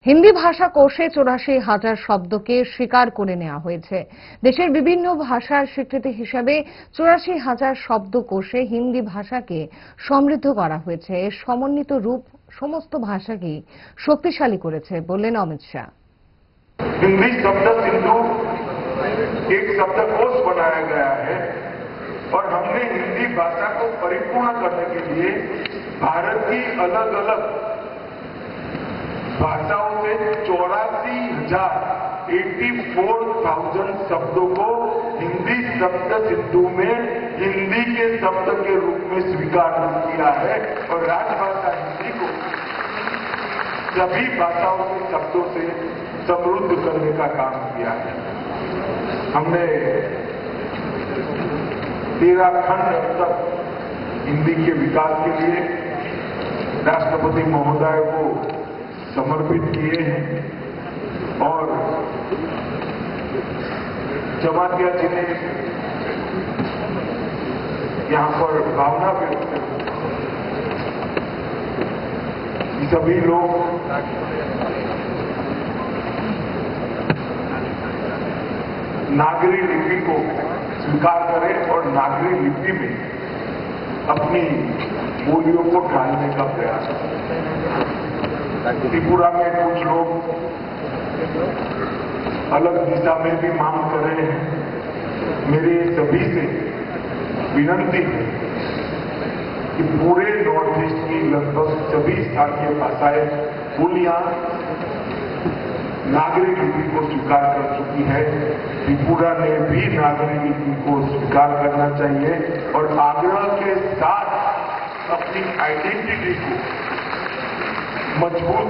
হিন্দি ভাষা কোষে ৮৪,০০০ শব্দকে স্বীকার করে নেওয়া হয়েছে। দেশের বিভিন্ন ভাষার স্বীকৃতি হিসাবে ৮৪,০০০ শব্দকোষে হিন্দি ভাষাকে সমৃদ্ধ করা হয়েছে। এর সমন্বিত রূপ সমস্ত ভাষাকেই শক্তিশালী করেছে বললেন অমিত শাহ। हिंदी शब्द सिंधु एक शब्दकोश बनाया गया है और हमने हिंदी भाषा को परिपूर्ण करने के लिए भारत की अलग अलग भाषाओं से 84,000 शब्दों को हिंदी शब्द सिंधु में हिंदी के शब्द के रूप में स्वीकार किया है और राजभाषा हिंदी को सभी भाषाओं के शब्दों से समृद्ध करने का काम किया है। हमने 13 खंड अब तक हिंदी के विकास के लिए राष्ट्रपति महोदय को समर्पित किए हैं और जमातिया जी ने यहां पर भावना व्यक्त की सभी लोग नागरी लिपि को स्वीकार करें और नागरी लिपि में अपनी बोलियों को ढालने का प्रयास करें। त्रिपुरा में कुछ लोग अलग दिशा में भी मांग कर रहे हैं। मेरे सभी से विनती है कि पूरे नॉर्थ ईस्ट की लगभग सभी स्थानीय भाषाएं बोलियां नागरिक लिपि को स्वीकार कर चुकी है। त्रिपुरा ने भी नागरिक लिपि को स्वीकार करना चाहिए और आग्रह के साथ अपनी आइडेंटिटी को मजबूत